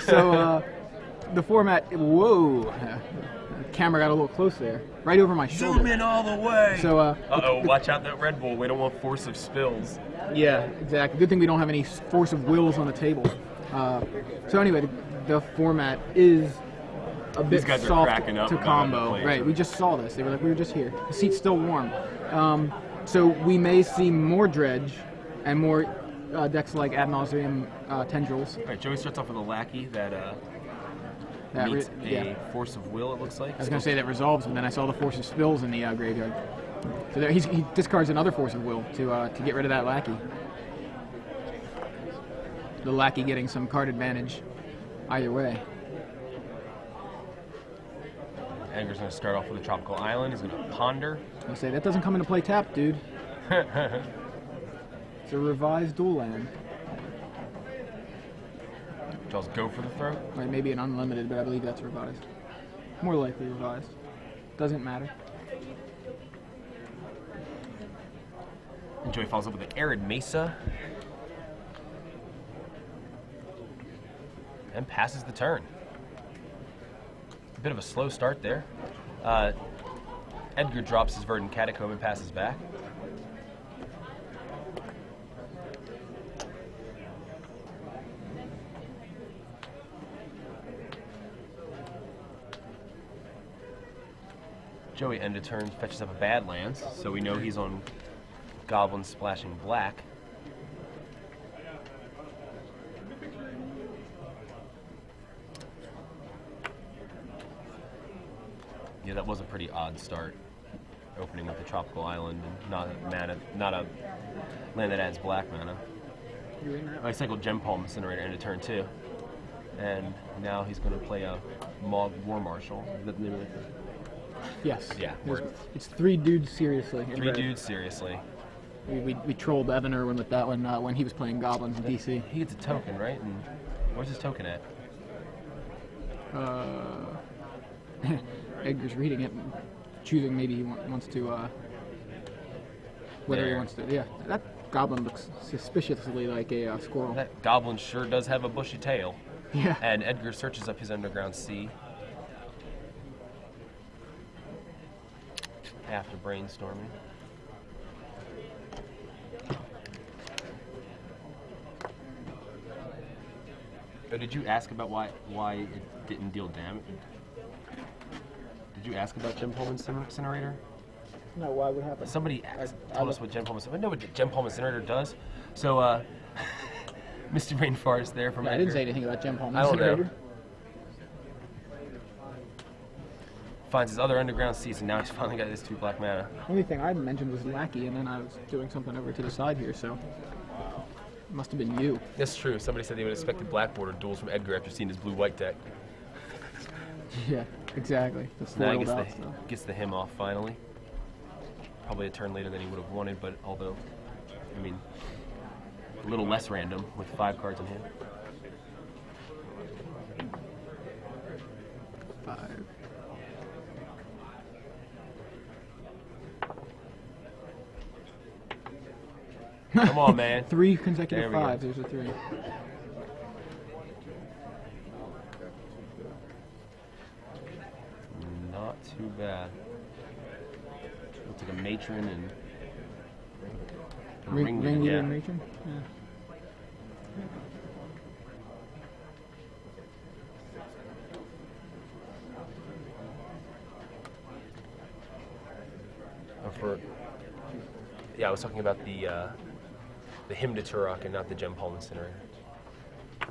So the format. Whoa, the camera got a little close there, right over my shoulder. Zoom in all the way. So watch out that Red Bull. We don't want force of spills. yeah, exactly. Good thing we don't have any force of wills on the table. So anyway, the format is a bit These guys are soft cracking up to about combo. the place. Right, we just saw this. They were like, we were just here. The seat's still warm. So we may see more dredge and more decks like ad nauseum tendrils. All right, Joey starts off with a lackey that That meets yeah. a force of will, it looks like. I was going to say that resolves, but then I saw the force of spills in the graveyard. So there, he discards another force of will to get rid of that lackey. The lackey getting some card advantage either way. Edgar's going to start off with a tropical island. He's going to ponder. I say that doesn't come into play tapped, dude. It's a revised dual land. Draws go for the throw. Right, maybe an unlimited, but I believe that's revised. More likely revised. Doesn't matter. And Joey follows up with an arid mesa. And passes the turn. A bit of a slow start there. Edgar drops his Verdant Catacomb and passes back. Joey end of turn fetches up a Badlands, so we know he's on Goblins splashing black. Yeah, that was a pretty odd start, opening with the tropical island and not a land that adds black mana. I cycled Gem Palm Incinerator into turn 2, and now he's going to play a Mog War Marshal. Is that the name of it? Yes. Yeah. It's three dudes seriously. Three dudes seriously. We trolled Evan Irwin with that one when he was playing Goblins in DC. He gets a token, right? And where's his token at? Edgar's reading it and choosing maybe he wants to, whether he wants to, yeah. That goblin looks suspiciously like a squirrel. That goblin sure does have a bushy tail. Yeah. And Edgar searches up his underground sea. After brainstorming. Oh, did you ask about why it didn't deal damage? Did you ask about Gem Palm Incinerator? No, why would happen? Somebody told us what Gem Palm Incinerator. I know what Gem Palm Incinerator does. So, Mr. Rainforest there from I Edgar. didn't say anything about Gem Palm I don't know. Incinerator. Finds his other underground seas, and now he's finally got his 2 black mana. The only thing I mentioned was Lackey, and then I was doing something over to the side here, so it must have been you. That's true. Somebody said they would have expected black border duels from Edgar after seeing his blue-white deck. Yeah, exactly. The Now he foiled out stuff. gets the him off finally. Probably a turn later than he would have wanted, but although, I mean, a little less random with 5 cards in hand. 5. Come on, man. 3 consecutive There we go. 5s. There's a 3. Not too bad. Looks like a matron and a Ringleader yeah. and matron? Yeah. Yeah, I was talking about the hymn to Turok and not the Gem Palm Incinerator.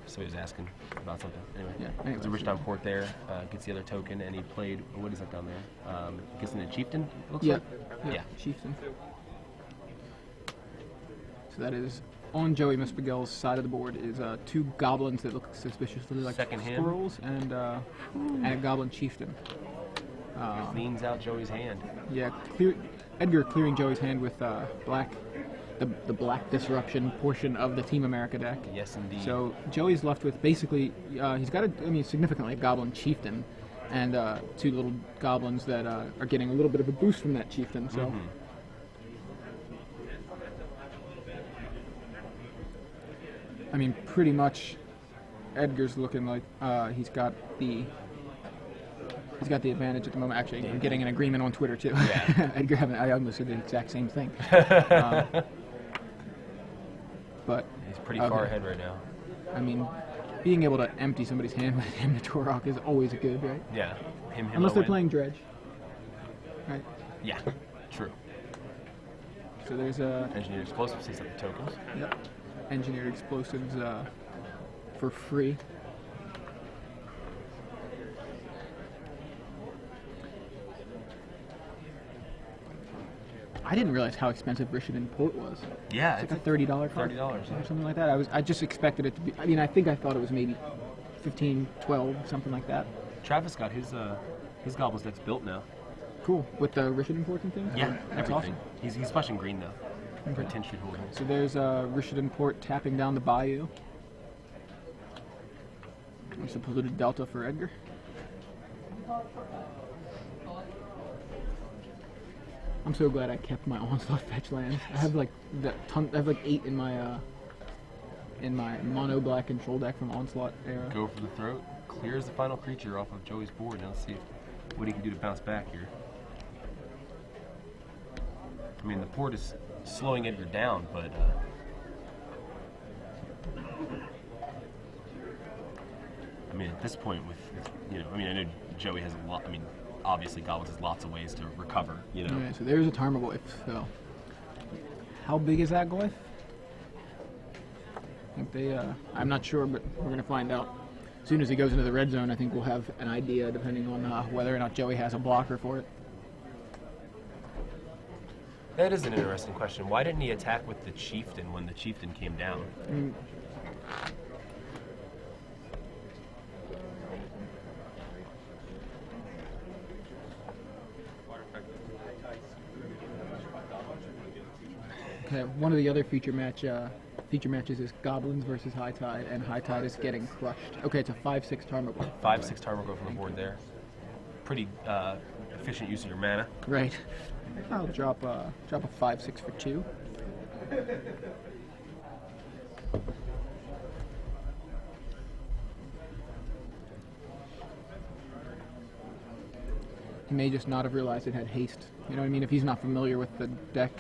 Somebody was asking about something. Anyway, Yeah, there's a Rich Down Port there. Gets the other token, and he played. What is that down there? Guessing a Chieftain. It looks like. Yeah. Chieftain. So that is on Joey Mispagel's side of the board is 2 goblins that look suspiciously like Second hand. squirrels and a goblin chieftain. Cleans out Joey's hand. Yeah, Edgar clearing Joey's hand with black, the black disruption portion of the Team America deck. Yes, indeed. So Joey's left with basically he's got significantly a goblin chieftain and 2 little goblins that are getting a little bit of a boost from that chieftain. So. I mean, pretty much Edgar's looking like he's got the advantage at the moment. Actually, I'm getting an agreement on Twitter too. Yeah. Edgar I almost did the exact same thing. But he's pretty far ahead right now. I mean, being able to empty somebody's hand with him to Torok is always good, right? Yeah. Unless they're playing Dredge. Right? Yeah, true. So there's Engineered explosives, takes up the tokens. Yep. Engineered explosives for free. I didn't realize how expensive Richardson Port was. Yeah, it's like a $30 card. $30, or something like that. I just expected it to be. I mean, I thought it was maybe 15, 12, something like that. Travis got his goblins decks built now. Cool. With the Richardson Port and things? Yeah, that's everything. Awesome. He's splashing green though. For Tinctured Holding. So there's Richardson Port tapping down the Bayou. There's a polluted Delta for Edgar. I'm so glad I kept my Onslaught fetch lands. I have like 8 in my mono black control deck from Onslaught era. Go for the throat. Clears the final creature off of Joey's board. Now let's see what he can do to bounce back here. I mean, the port is slowing Edgar down, but I mean, at this point, with I mean, I know Joey has a lot. I mean, obviously, Goblins has lots of ways to recover. Okay, so there's a Tarmogoyf. So, how big is that Goyf? I think they. I'm not sure, but we're gonna find out. As soon as he goes into the red zone, I think we'll have an idea, depending on whether or not Joey has a blocker for it. That is an interesting question. Why didn't he attack with the Chieftain when the Chieftain came down? Okay, one of the other feature matches is Goblins versus High Tide, and High Tide is getting crushed. Okay, it's a 5/6 Tarmogoyf. 5/6 Tarmogoyf on the board there. Pretty efficient use of your mana. Right. I'll drop a 5/6 for 2. He may just not have realized it had haste. You know what I mean? If he's not familiar with the deck,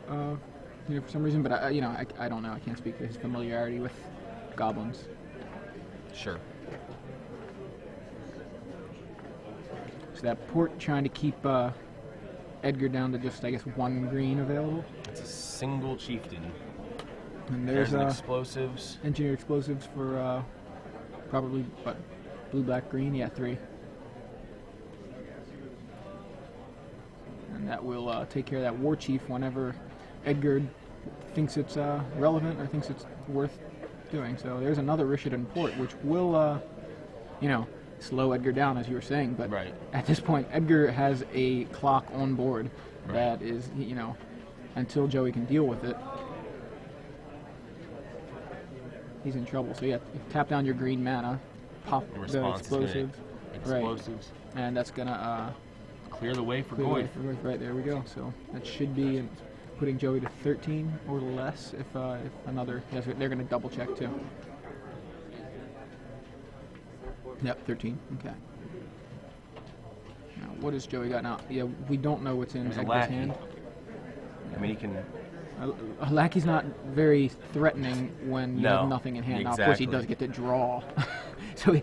for some reason. But I don't know. I can't speak to his familiarity with goblins. Sure. So that port trying to keep Edgar down to just, I guess, 1 green available. It's a single Chieftain. And there's explosives. Engineered explosives for probably blue, black, green. Yeah, 3. And that will take care of that War Chief whenever Edgar thinks it's relevant or thinks it's worth doing. So there's another Richardson Port, which will, slow Edgar down, as you were saying. But right. At this point, Edgar has a clock on board that is, until Joey can deal with it, he's in trouble. So yeah, tap down your green mana, pop the explosives. Explosives. Right. And that's gonna clear the way for Goy. Right, there we go. So that should be putting Joey to 13 or less if another. Yes, they're gonna double check too. Yep, 13. Okay. Now, what has Joey got now? Yeah, we don't know what's in Edgar's hand. I mean, he can. A lackey's not very threatening when you have nothing in hand. Exactly. Now, of course, he does get to draw. So he,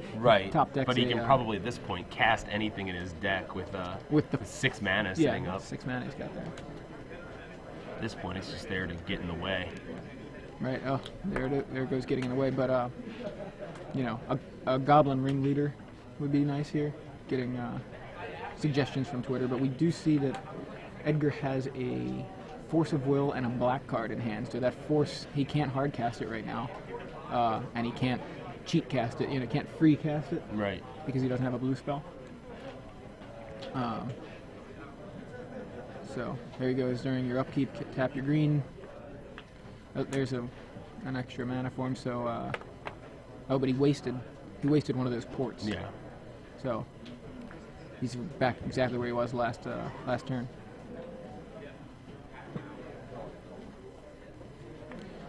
top deck. But he can probably at this point cast anything in his deck with the 6 mana sitting up. 6 mana he's got there. At this point, it's just there to get in the way. Right. Oh, there goes getting in the way. But a goblin ringleader would be nice here. Getting suggestions from Twitter, but we do see that Edgar has a Force of Will and a black card in hand. So that Force, he can't hard cast it right now, and he can't cheat cast it. Can't free cast it. Right. Because he doesn't have a blue spell. So there he goes. During your upkeep, tap your green. Oh, there's an extra mana for him. So but he wasted one of those ports. Yeah. So he's back exactly where he was last turn.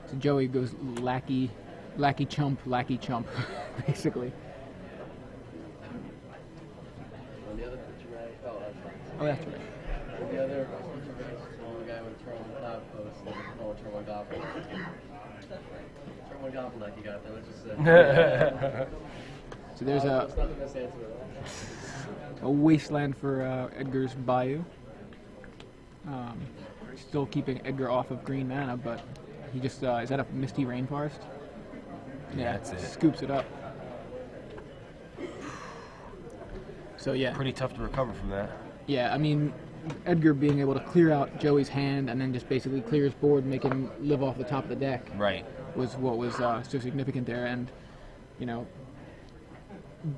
So Joey goes lackey chump. basically. On the other picture, right? Oh, that's fine. Oh, that's right. The other picture, right? The guy would turn on the cloud post and no one turn one goblin. Turn one goblin like you got there. Let's just say. So there's That's not the best answer at all. a wasteland for Edgar's Bayou. Still keeping Edgar off of green mana, but he just is that a Misty Rainforest? Yeah, that's it. Scoops it up. So yeah, Pretty tough to recover from that. yeah. I mean, Edgar being able to clear out Joey's hand and then just basically clear his board, make him live off the top of the deck, Right. was what was so significant there. And you know,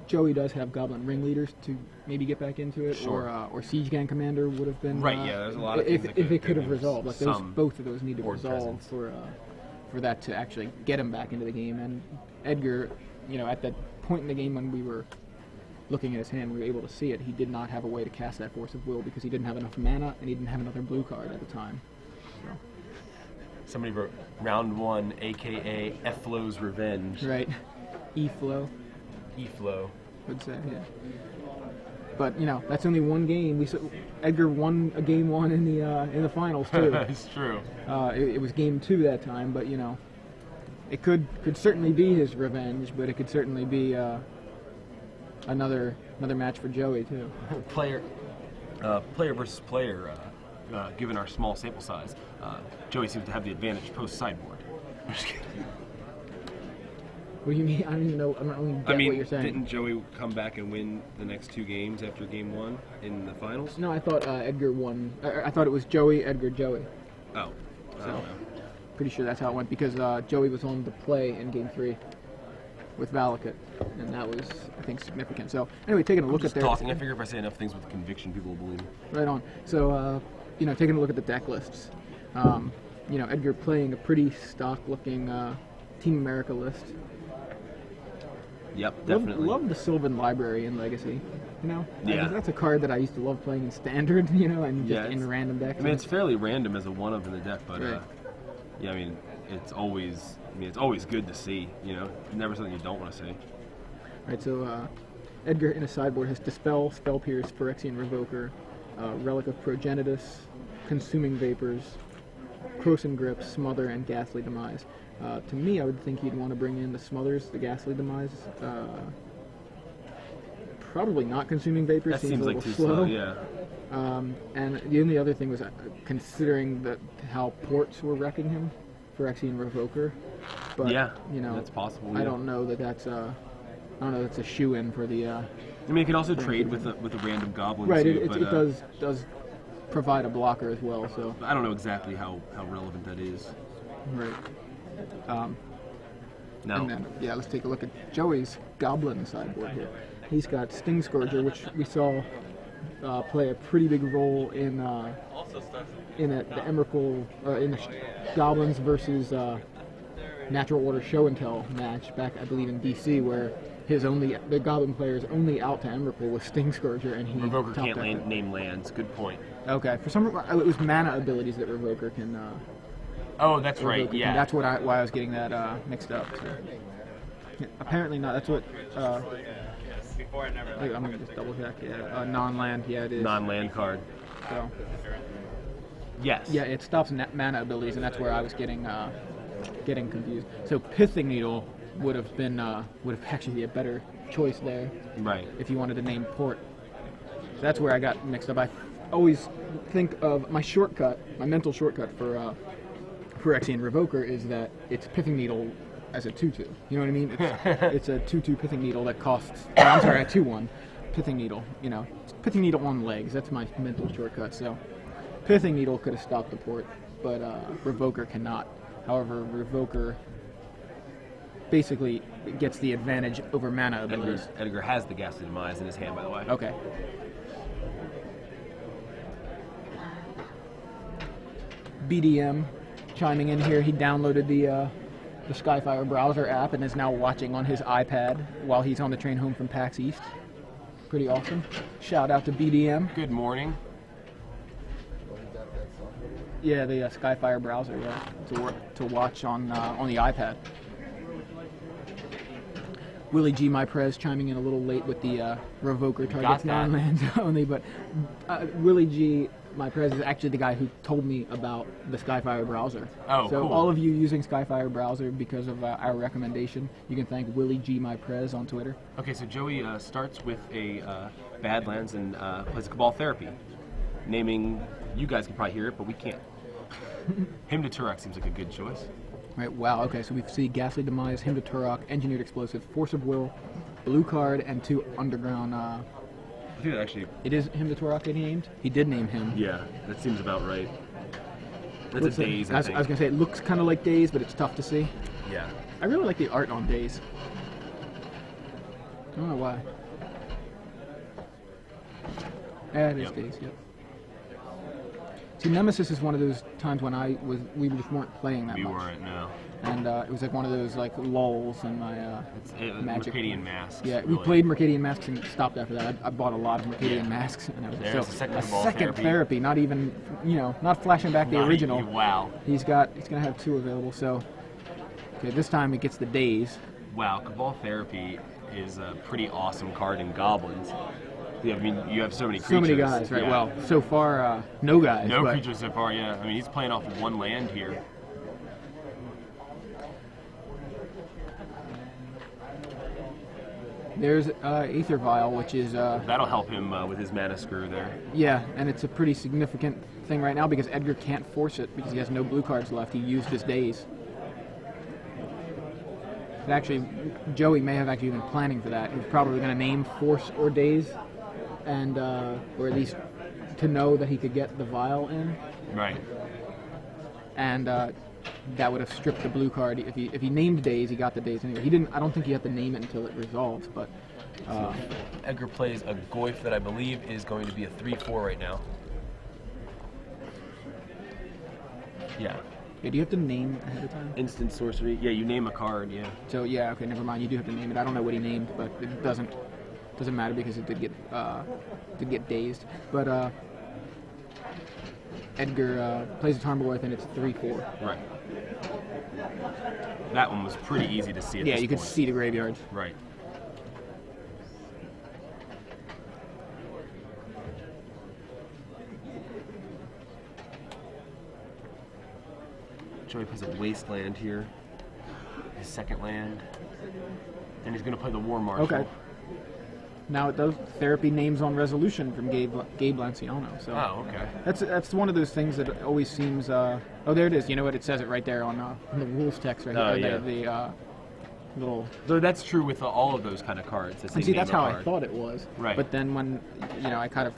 Joey does have Goblin Ringleaders to maybe get back into it, Sure. or Siege Gang Commander would have been Right, yeah, there's a lot of if things that if it could could have give resolved. Like those, some both of those need to board resolve presence. for that to actually get him back into the game. And Edgar, you know, at that point in the game when we were looking at his hand, we were able to see it. He did not have a way to cast that Force of Will because he didn't have enough mana and he didn't have another blue card at the time. So. Somebody wrote round 1, aka Eflo's Revenge. Right, E-Flow. E-Flow. Would say, yeah. But you know, that's only one game. Edgar won a game 1 in the finals too. It's true. It was game 2 that time, but you know, it could certainly be his revenge, but it could certainly be another match for Joey too. Player versus player. Given our small sample size, Joey seems to have the advantage post sideboard. I'm just kidding. What do you mean? I don't even know. I don't even get what you're saying. Didn't Joey come back and win the next 2 games after game 1 in the finals? No, I thought Edgar won. I thought it was Joey, Edgar, Joey. Oh, I don't know. Pretty sure that's how it went because Joey was on the play in game 3 with Valakut, and that was, I think, significant. So anyway, taking a look at their Talking. I figure if I say enough things with conviction, people will believe me. right on. So you know, taking a look at the deck lists, you know, Edgar playing a pretty stock-looking Team America list. Yep, definitely. Love the Sylvan Library in Legacy. You know, Yeah. that's a card that I used to love playing in Standard. You know, and just in random decks. I mean, it's fairly random as a one-of in the deck, but Right. yeah, I mean, it's always good to see. You know, never something you don't want to see. Right, so Edgar in a sideboard has Dispel, Spell Pierce, Phyrexian Revoker, Relic of Progenitus, Consuming Vapors, Croson Grip, Smother, and Ghastly Demise. To me, I would think he'd want to bring in the Smothers, the Ghastly Demise. Probably not Consuming Vapors. That seems seems a like little too slow. Yeah. And the only other thing was considering how ports were wrecking him, Phyrexian Revoker. But, Yeah, you know, that's possible. I yeah. don't know that that's a shoe-in for the. I mean, you can also trade with a random goblin Right, too. it but, does provide a blocker as well. So I don't know exactly how relevant that is. right. No. And then let's take a look at Joey's Goblin sideboard here. He's got Sting Scourger, which we saw play a pretty big role in the Emrakul, in the Goblins versus Natural Order Show and Tell match back, I believe, in DC, where the Goblin player's only out to Emrakul was Sting Scourger, and he Revoker topped can't that. name lands. Good point. Okay, for some it was mana abilities that Revoker can. Oh, that's right. Revoker can. Yeah. That's why I was getting that mixed up. So. Yeah, apparently not. That's what. I'm gonna just double check. Yeah, non-land. Yeah, it is. Non-land card. So. Yes. Yeah, it stops mana abilities, and that's where I was getting confused. So Pithing Needle would have actually be a better choice there. Right. If you wanted to name port. So that's where I got mixed up. I always think of my mental shortcut for Phyrexian Revoker is that it's Pithing Needle as a 2/2. You know what I mean? It's a 2/2 Pithing Needle that costs. I'm sorry, a 2/1 Pithing Needle. You know, it's Pithing Needle on legs. That's my mental shortcut. So Pithing Needle could have stopped the port, but Revoker cannot. However, Revoker basically gets the advantage over mana abilities. Edgar has the Ghastly Demise in his hand, by the way. Okay. BDM chiming in here. He downloaded the Skyfire browser app and is now watching on his iPad while he's on the train home from PAX East. Pretty awesome. Shout out to BDM. Good morning. Yeah, the Skyfire browser. Yeah, to watch on the iPad. Willie G. My Prez chiming in a little late with the Revoker targets that. non-lands only, but Willie G. My Prez is actually the guy who told me about the Skyfire browser. Oh, so cool. all of you using Skyfire browser because of our recommendation, you can thank Willie G. My Prez on Twitter. Okay, so Joey starts with a Badlands and plays a Cabal Therapy, naming, you guys can probably hear it, but we can't. Him to Turok seems like a good choice. Right, wow, okay, so we see Ghastly Demise, Him to Turok, Engineered Explosive, Force of Will, blue card, and 2 underground. I think that actually... It is Him to Turok that he named? He did name him. Yeah, that seems about right. That's Looks a like- Daze, I I was think. going to say, it looks kind of like Daze, but it's tough to see. Yeah. I really like the art on Daze. I don't know why. Yeah, it is Yep. Daze, yep. See, Nemesis is one of those times when we just weren't playing that We much. weren't, no. And it was like one of those like lulls in my Magic. Mercadian Masks. Yeah, we really. played Mercadian Masks and stopped after that. I bought a lot of Mercadian Masks, and I was There's so a second a Cabal second Therapy. therapy, not even not flashing back the Not original. even- Wow. He's gonna have 2 available. So okay, this time it gets the Daze. Wow, Cabal Therapy is a pretty awesome card in Goblins. Yeah, I mean, you have so many creatures. So many guys, right? Yeah. Well, so far no guys. No but creatures so far, yeah. I mean, he's playing off of 1 land here. There's Aether Vial, which is That'll help him with his mana screw there. yeah, and it's a pretty significant thing right now because Edgar can't force it because he has no blue cards left. He used his Daze. But actually, Joey may have actually been planning for that. He's probably going to name Force or Daze, and or at least to know that he could get the Vial in, Right. and that would have stripped the blue card. If he named Daze, he got the Daze anyway. He didn't. I don't think he had to name it until it resolved, but. Edgar plays a Goyf that I believe is going to be a 3/4 right now. Yeah. Yeah, do you have to name ahead of time? Instant sorcery. Yeah, you name a card, yeah. So yeah, okay, never mind. You do have to name it. I don't know what he named, but it doesn't matter because it did get dazed. But Edgar plays a Tarmogoyf and it's 3/4. Right. That one was pretty easy to see at Yeah, this you could point. see the graveyards. Right. Joey plays a Wasteland here. His second land. And he's going to play the War Marshal. Okay. Now it does therapy names on resolution from Gabe Lanciano. So Oh, okay. that's one of those things that always seems. Oh, there it is. You know what? It says it right there on the rules text right Oh, here. yeah. The little. So that's true with all of those kind of cards. And see, that's how I thought it was. Right. But then when I kind of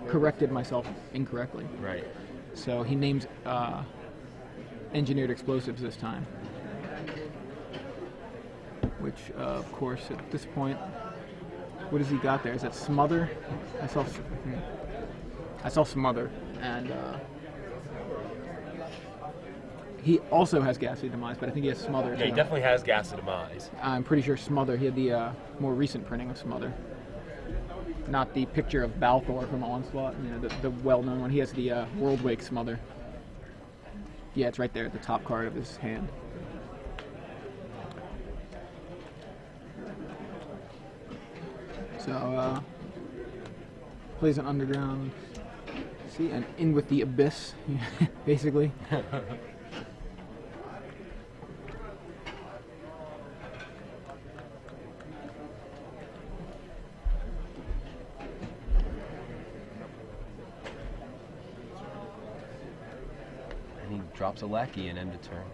corrected myself incorrectly. Right. So he names Engineered Explosives this time. Which, of course, at this point, what has he got there? Is that Smother? I saw Smother, and he also has Ghastly Demise, but I think he has Smother. Yeah, he too. definitely has Gas of Demise. I'm pretty sure Smother. He had the more recent printing of Smother, not the picture of Balthor from Onslaught. The well-known one. He has the Worldwake Smother. Yeah, it's right there at the top card of his hand. So, plays an underground. See, and in with the abyss, basically. And he drops a lackey and end of turn.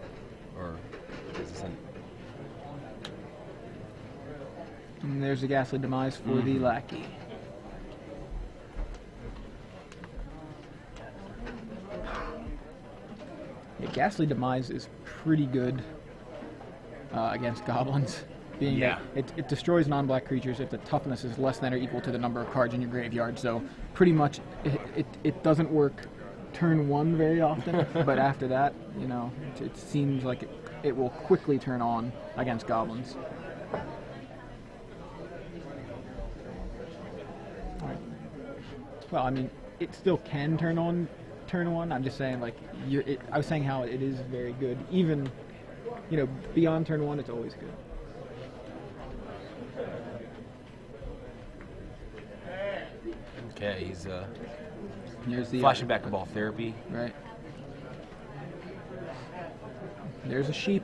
Or is this an... And there's a Ghastly Demise for the lackey. Yeah, Ghastly Demise is pretty good against goblins. Being Yeah. that it destroys non-black creatures if the toughness is less than or equal to the number of cards in your graveyard. So pretty much it doesn't work turn one very often, but after that, it seems like it will quickly turn on against goblins. Well, I mean, it still can turn on turn one. I'm just saying, like, I was saying how it is very good. Even, beyond turn one, it's always good. Yeah, he's Here's the flashing back to ball therapy. Right. There's a sheep.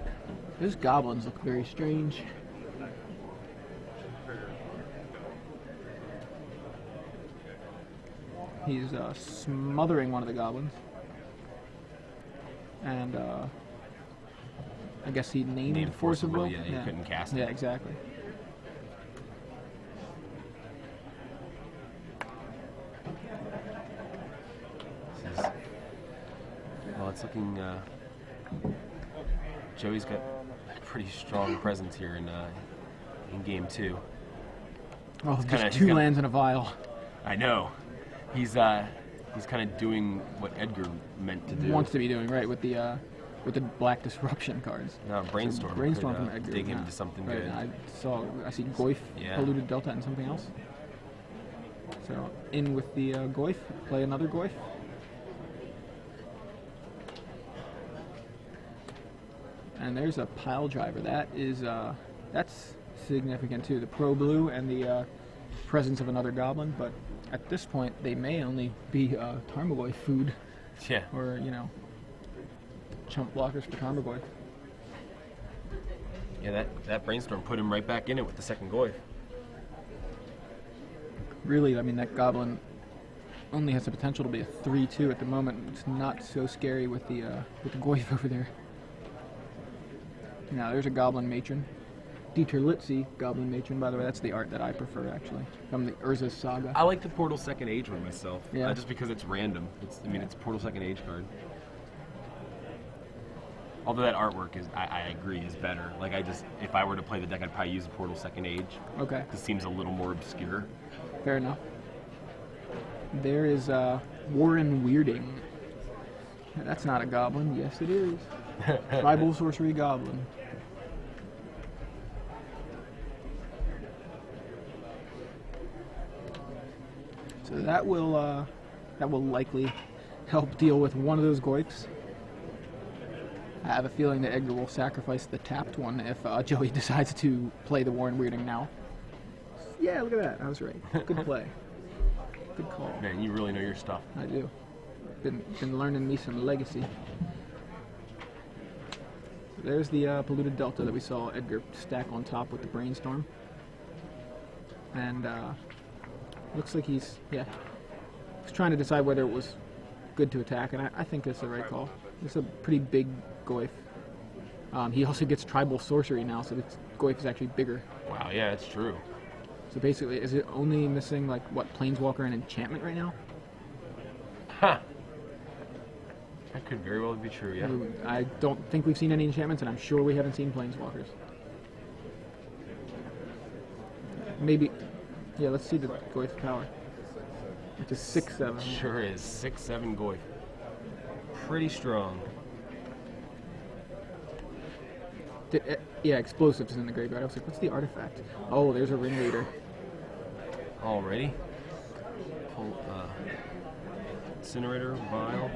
Those goblins look very strange. He's smothering one of the goblins. And I guess he named Force of Will. Yeah, he couldn't cast it. Yeah, exactly. Well, it's looking. Joey's got a pretty strong presence here in game 2. Oh, just 2 lands in a vial. I know. He's kind of doing what Edgar meant to do. Wants to be doing, right, with the Black Disruption cards. No, Brainstorm. Brainstorm could, from Edgar. dig him into something right, good. I see Goyf, Yeah. Polluted Delta, and something else. So in with the Goyf, play another Goyf. And there's a pile driver. That is that's significant too. The Pro Blue and the presence of another goblin, but at this point they may only be Tarmogoyf food. Yeah. Or, chump blockers for Tarmogoyf. Yeah, that Brainstorm put him right back in it with the second Goyf. Really, I mean, that goblin only has the potential to be a 3/2 at the moment. It's not so scary with the Goyf over there. Now, there's a Goblin Matron. Dieter Litzy, Goblin Matron, by the way. That's the art that I prefer, actually, from the Urza's Saga. I like the Portal Second Age one myself. Yeah. Just because it's random. It's Portal Second Age card. Although that artwork is, I agree, is better. Like, if I were to play the deck, I'd probably use the Portal Second Age. Okay. This seems a little more obscure. Fair enough. There is Warren Weirding. That's not a goblin. Yes, it is. Tribal Sorcery Goblin. So that will likely help deal with one of those Goyfs. I have a feeling that Edgar will sacrifice the tapped one if Joey decides to play the Warren Weirding now. Yeah, look at that. I was right. Good play. Good call. Man, you really know your stuff. I do. Been learning me some legacy. There's the Polluted Delta that we saw Edgar stack on top with the Brainstorm. And looks like he's trying to decide whether it was good to attack, and I think that's the right call. It's a pretty big Goyf. He also gets Tribal Sorcery now, so this Goyf is actually bigger. Wow, yeah, it's true. So basically, is it only missing, like, what, Planeswalker and Enchantment right now? Huh. That could very well be true, yeah. I don't think we've seen any enchantments, and I'm sure we haven't seen Planeswalkers. Maybe. Yeah, let's see the Goyf power. It's a 6/7. Sure is. 6/7 Goyf. Pretty strong. Yeah, Explosives is in the graveyard. I was like, what's the artifact? Oh, there's a Ringleader. Already? Incinerator, Vial,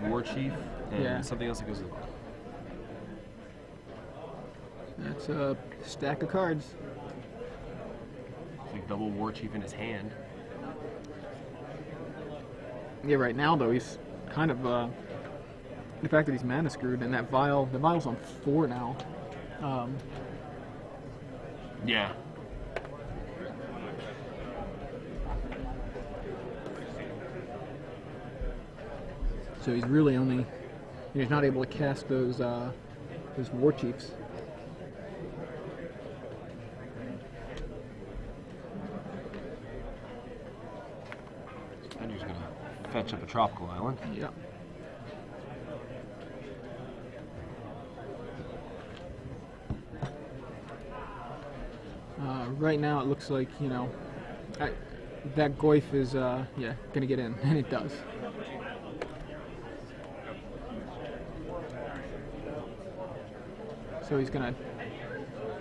War Chief, and something else that goes with it. That's a stack of cards. Like double War Chief in his hand. Yeah, right now though he's kind of the fact that he's mana screwed, and that vial, the vial's on 4 now. Yeah. So he's really only, he's not able to cast those War Chiefs. And he's gonna fetch up a tropical island. Yeah. Right now it looks like, that Goyf is, gonna get in, and it does. So he's gonna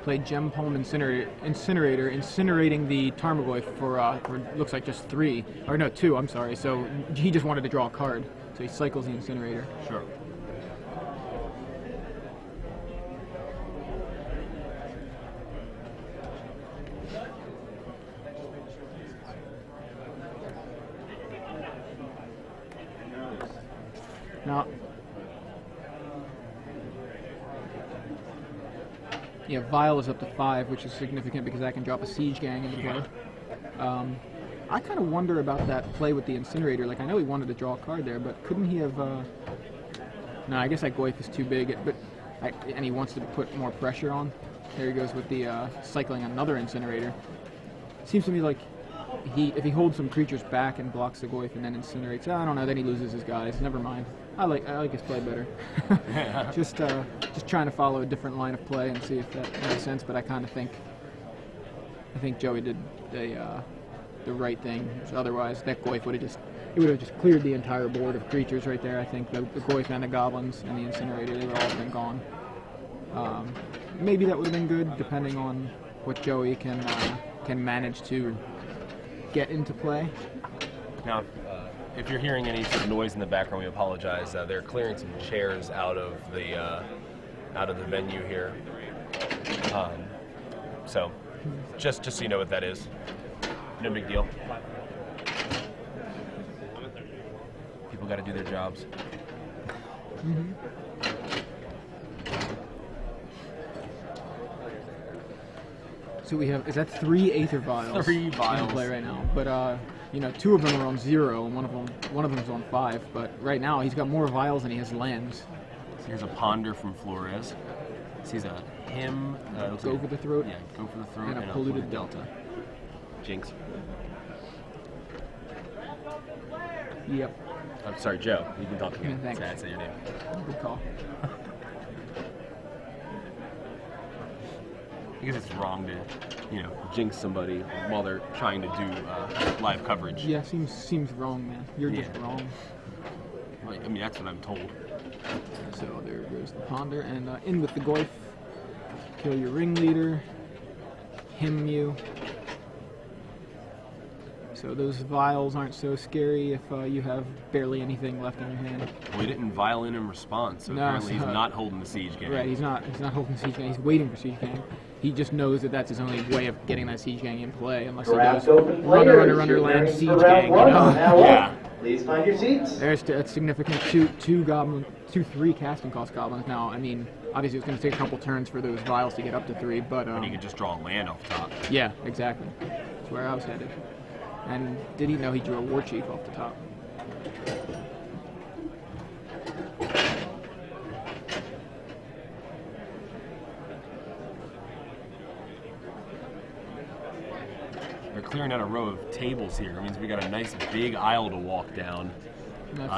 play Gem Palm Incinerator, incinerating the Tarmogoyf for looks like just 3, or no, 2, I'm sorry. So he just wanted to draw a card, so he cycles the Incinerator. Sure. Now, yeah, Vile is up to 5, which is significant because I can drop a Siege Gang into play. I kind of wonder about that play with the Incinerator. Like, I know he wanted to draw a card there, but couldn't he have... No, I guess that Goyf is too big, and he wants to put more pressure on. There he goes with the cycling another Incinerator. Seems to me like if he holds some creatures back and blocks the Goyf and then incinerates, I don't know, then he loses his guys. Never mind. I like his play better. Just trying to follow a different line of play and see if that makes sense. But I kind of think Joey did the right thing. So otherwise, that Goyf would have just cleared the entire board of creatures right there. I think the Goyf and the Goblins and the Incinerator, they would all have been gone. Maybe that would have been good, depending on what Joey can manage to get into play. Now, if you're hearing any sort of noise in the background, we apologize. They're clearing some chairs out of the venue here. So, just so you know what that is. No big deal. People got to do their jobs. Mm-hmm. So we have, is that 3 Aether Vials? 3 vials in play right now, but 2 of them are on 0, and one of them is on 5. But right now he's got more vials than he has lands. So here's a Ponder from Flores. Sees a Hymn. Go for the Throat. Yeah, Go for the Throat. And a Polluted Delta. Jinx. Yep. I'm sorry, Joe. You can talk to me. Yeah, thanks. Say your name. Good call. I guess it's wrong to, jinx somebody while they're trying to do live coverage. Yeah, seems wrong, man. You're just wrong. Well, I mean, that's what I'm told. So there goes the Ponder, and in with the Goyf. Kill your Ringleader. Hymn you. So those vials aren't so scary if you have barely anything left in your hand. Well, he didn't vial in response, so apparently he's not holding the Siege Gang. Right, he's not holding the Siege Gang. He's waiting for Siege Gang. He just knows that that's his only way of getting that Siege Gang in play, unless he goes runner, land, Siege Gang, Yeah. Please find your seats. There's a significant 3 casting cost goblins. Now, I mean, obviously it's going to take a couple turns for those vials to get up to 3, but... But he could just draw a land off the top. Yeah, exactly. That's where I was headed. And did he know he drew a War Chief off the top? They're clearing out a row of tables here. It means we got a nice big aisle to walk down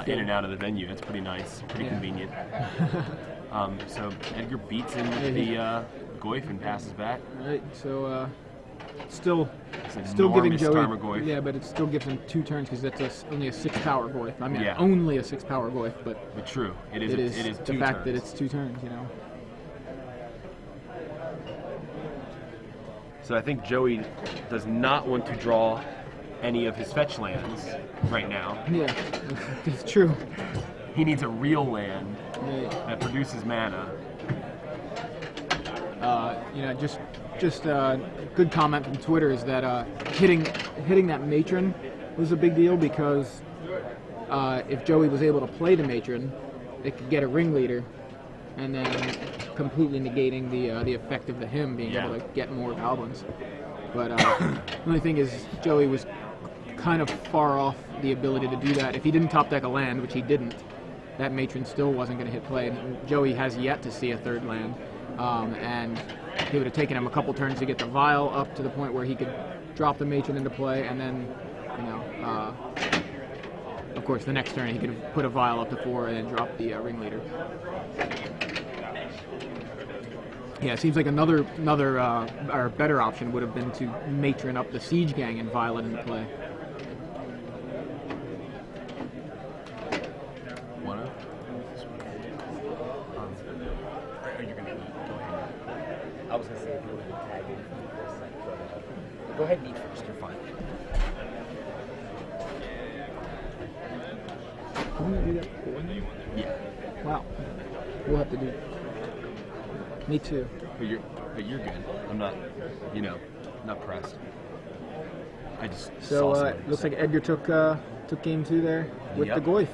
in and out of the venue. That's pretty nice, pretty convenient. So Edgar beats in the Goyf and passes back. Right, so still Still giving Joey, Goyf. yeah, but it still gives him 2 turns because that's only a 6 power Goyf. I mean, Yeah. only a 6 power Goyf, but true, it is the 2 fact turns. that it's 2 turns, So I think Joey does not want to draw any of his fetch lands right now. Yeah, it's true. He needs a real land Yeah. that produces mana. Just good comment from Twitter is that hitting that Matron was a big deal because if Joey was able to play the Matron, it could get a Ringleader, and then completely negating the effect of the Hymn being able to get more goblins. But the only thing is Joey was kind of far off the ability to do that. If he didn't top deck a land, which he didn't, that Matron still wasn't going to hit play. And Joey has yet to see a 3rd land, and it would have taken him a couple turns to get the Vial up to the point where he could drop the Matron into play, and then, of course, the next turn he could have put a Vial up to 4 and then drop the Ringleader. Yeah, it seems like another or better option would have been to Matron up the Siege Gang and Vial it into play. I was going to say if you wanted to tag in first, go ahead and eat first, you're fine. Can we do that before? Yeah. Wow. We'll have to do. Me too. But you're good. I'm not, not pressed. I just So looks like Edgar took game 2 there with the Goyf.